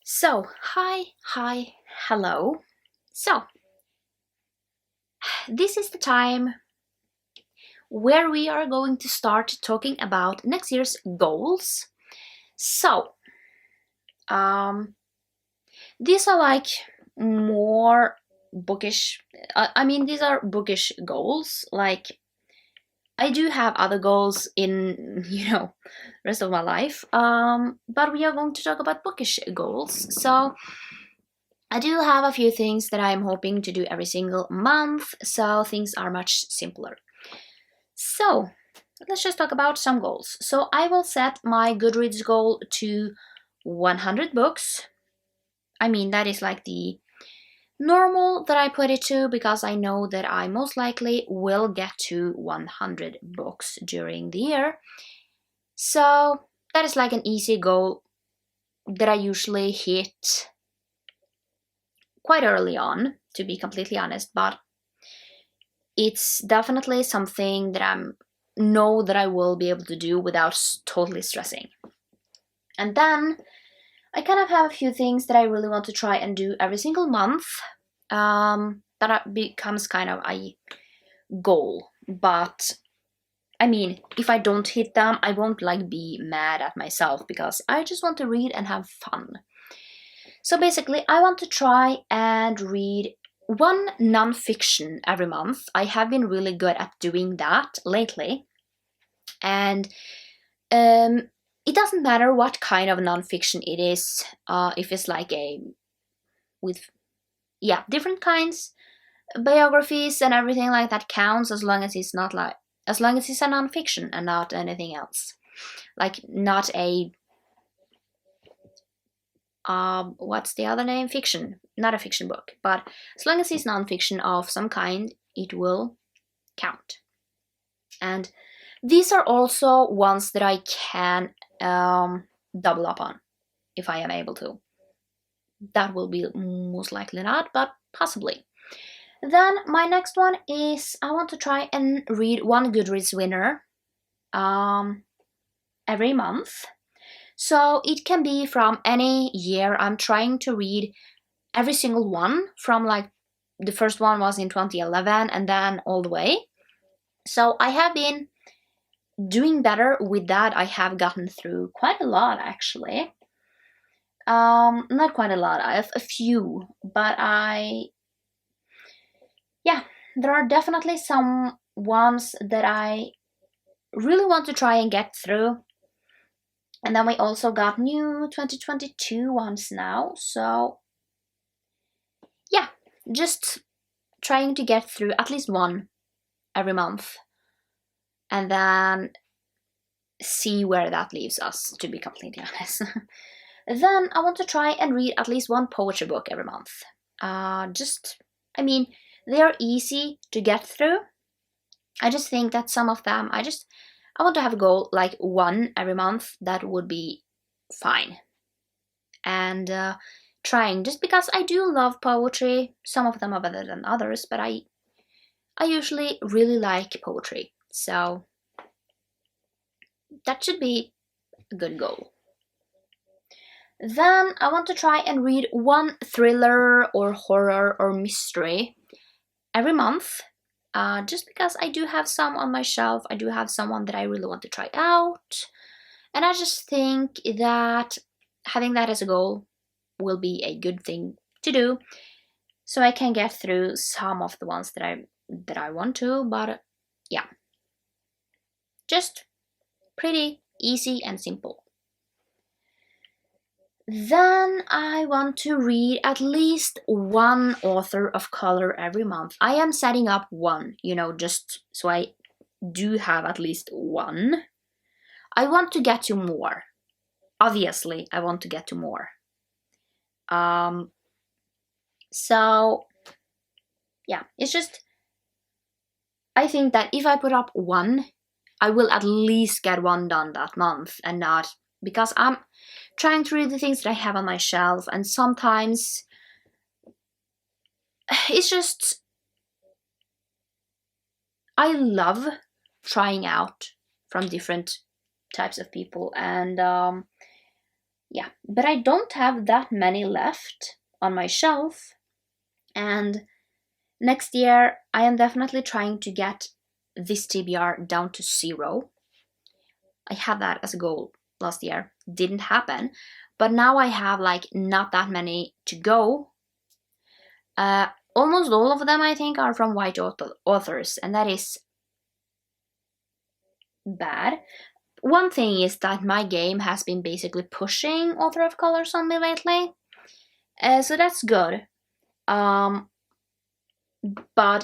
Hi, hello. So, this is the time where we are going to start talking about next year's goals. So, um, these are like more bookish. These are bookish goals. Like, I do have other goals in, rest of my life. But we are going to talk about bookish goals. So, I do have a few things that I'm hoping to do every single month, so things are much simpler. So, let's just talk about some goals. So, I will set my GoodReads goal to 100 books. That is like the normal that I put it to because I know that I most likely will get to 100 books during the year. So, that is like an easy goal that I usually hit quite early on, to be completely honest, but it's definitely something that I will be able to do without totally stressing. And then I kind of have a few things that I really want to try and do every single month. Becomes kind of a goal, but if I don't hit them, I won't be mad at myself because I just want to read and have fun. So basically, I want to try and read one nonfiction every month. I have been really good at doing that lately. And it doesn't matter what kind of nonfiction it is, if it's different kinds, biographies and everything like that counts as long as it's as long as it's a nonfiction and not anything else. Like, not a what's the other name? Fiction. Not a fiction book. But as long as it's nonfiction of some kind, it will count. And these are also ones that I can double up on if I am able to. That will be most likely not, but possibly. Then my next one is I want to try and read one GoodReads winner every month. So it can be from any year. I'm trying to read every single one from the first one was in 2011 and then all the way. So I have been doing better with that. I have gotten through quite a lot actually. Not quite a lot. I have a few, but there are definitely some ones that I really want to try and get through. And then we also got new 2022 ones now. So yeah, just trying to get through at least one every month. And then see where that leaves us, to be completely honest. Then I want to try and read at least one poetry book every month. They are easy to get through. I just think that some of them, I want to have a goal like one every month. That would be fine. And trying, just because I do love poetry. Some of them are better than others, but I usually really like poetry. So that should be a good goal. Then I want to try and read one thriller or horror or mystery every month. Just because I do have some on my shelf, I do have someone that I really want to try out. And I just think that having that as a goal will be a good thing to do. So I can get through some of the ones that I want to, but yeah. Just pretty easy and simple. Then I want to read at least one author of color every month. I am setting up one, just so I do have at least one. I want to get to more. Obviously, I want to get to more. So, yeah, it's just, I think that if I put up one, I will at least get one done that month and not, because I'm trying to read the things that I have on my shelf, and sometimes it's just, I love trying out from different types of people, and Yeah, but I don't have that many left on my shelf. And next year, I am definitely trying to get this TBR down to 0. I had that as a goal last year. Didn't happen. But now I have like not that many to go. Almost all of them, I think, are from white authors, and that is bad. One thing is that my game has been basically pushing author of colors on me lately, so that's good. But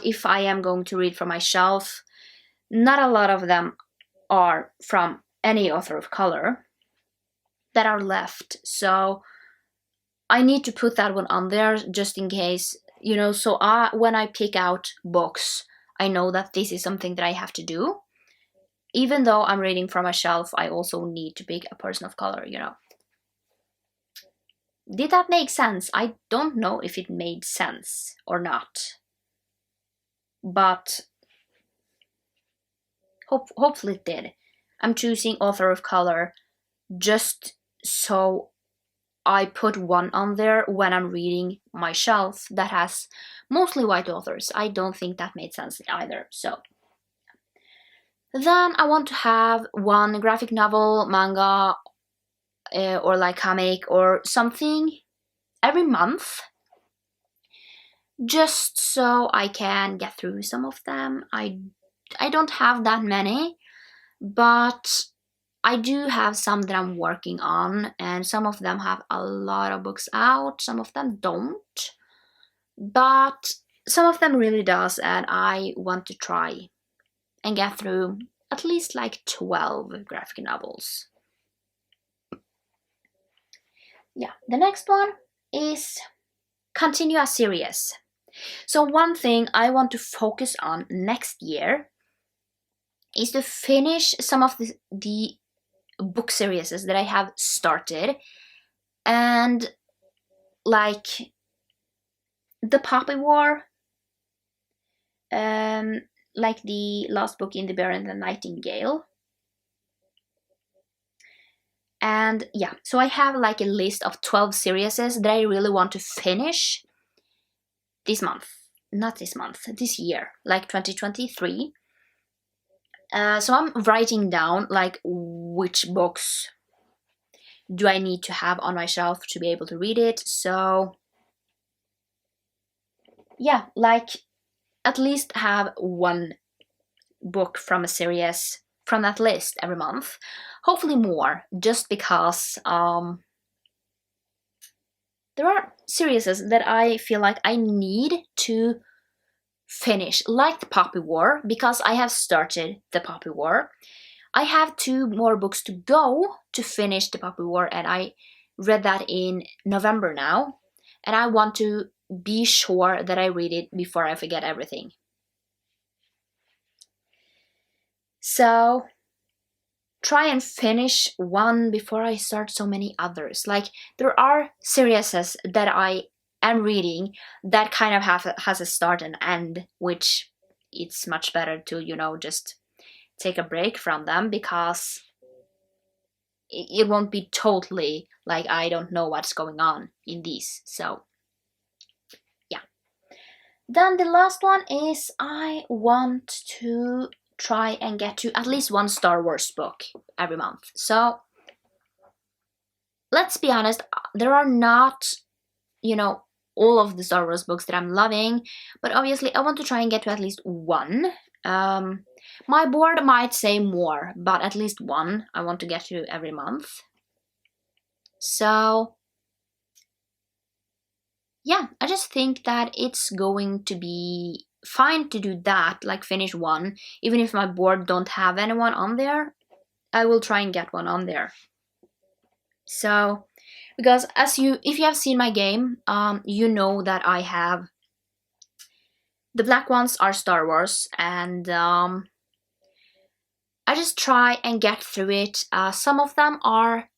if I am going to read from my shelf, not a lot of them are from any author of color that are left. So I need to put that one on there just in case, so when I pick out books, I know that this is something that I have to do. Even though I'm reading from a shelf, I also need to pick a person of color. Did that make sense? I don't know if it made sense or not. But hopefully it did. I'm choosing author of color just so I put one on there when I'm reading my shelf that has mostly white authors. I don't think that made sense either. So then I want to have one graphic novel, manga, or like comic or something every month, just so I can get through some of them. I don't have that many, but I do have some that I'm working on, and some of them have a lot of books out, some of them don't, but some of them really does, and I want to try and get through at least like 12 graphic novels. Yeah, the next one is continue a series. So one thing I want to focus on next year is to finish some of the book series that I have started, and like the Poppy War, like the last book in The Bear and the Nightingale. And yeah, so I have like a list of 12 series that I really want to finish this month. Not this month, this year, like 2023. So I'm writing down like which books do I need to have on my shelf to be able to read it. So yeah, like at least have one book from a series from that list every month. Hopefully more, just because there are series that I feel like I need to finish, like the Poppy War, because I have started the Poppy War. I have 2 more books to go to finish the Poppy War, and I read that in November now, and I want to be sure that I read it before I forget everything. So try and finish one before I start so many others. Like there are series that I am reading that kind of has a start and end, which it's much better to just take a break from them, because it won't be totally like I don't know what's going on in these. So yeah. Then the last one is I want to try and get to at least one Star Wars book every month. So let's be honest, there are not, all of the Star Wars books that I'm loving, but obviously I want to try and get to at least one. My board might say more, but at least one I want to get to every month. So yeah, I just think that it's going to be fine to do that, like finish one. Even if my board don't have anyone on there, I will try and get one on there. So, because if you have seen my game, you know that I have the black ones are Star Wars, and I just try and get through it. Some of them are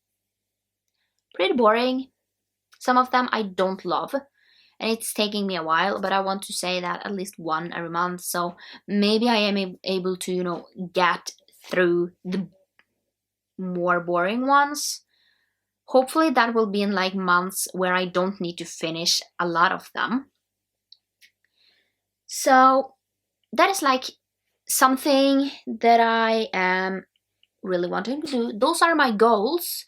pretty boring. Some of them I don't love, and it's taking me a while, but I want to say that at least one every month. So maybe I am able to, get through the more boring ones. hopefully that will be in like months where I don't need to finish a lot of them. So that is like something that I am really wanting to do. Those are my goals.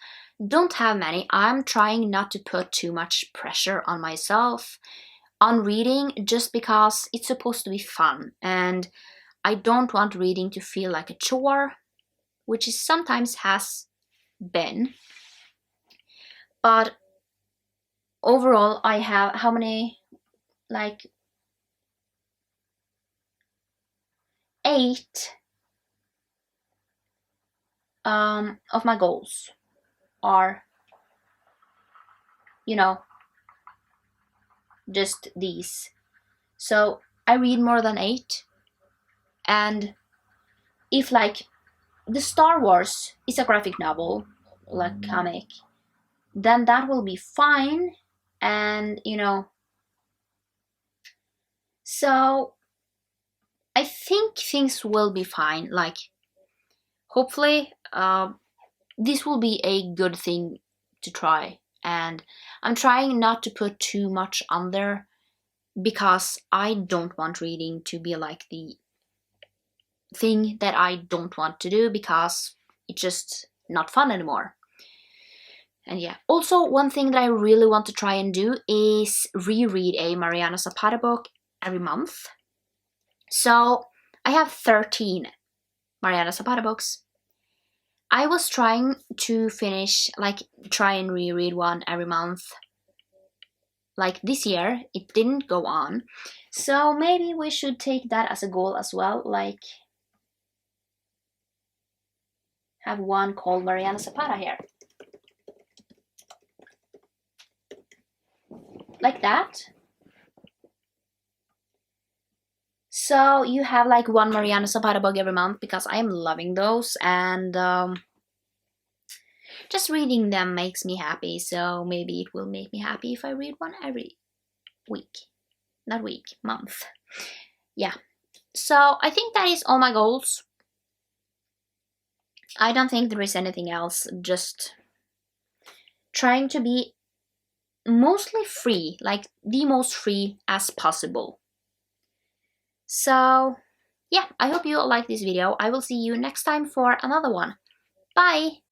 Don't have many. I'm trying not to put too much pressure on myself on reading, just because it's supposed to be fun, and I don't want reading to feel like a chore, which it sometimes has been. But overall, I have how many? Like 8 of my goals are, you know, just these. So I read more than 8, and if like the Star Wars is a graphic novel, like comic, then that will be fine. And so I think things will be fine. Like, hopefully, this will be a good thing to try. And I'm trying not to put too much on there, because I don't want reading to be like the thing that I don't want to do, because it's just not fun anymore. And yeah, also one thing that I really want to try and do is reread a Mariana Zapata book every month. So I have 13 Mariana Zapata books. I was trying to finish, like, try and reread one every month. Like this year, it didn't go on. So maybe we should take that as a goal as well. Like, have one called Mariana Zapata here. Like that. So you have like one Mariana Zapata book every month, because I am loving those, and just reading them makes me happy. So maybe it will make me happy if I read one every week. Not week, month. Yeah. So I think that is all my goals. I don't think there is anything else. Just trying to be mostly free, like the most free as possible. So yeah, I hope you like this video. I will see you next time for another one. Bye!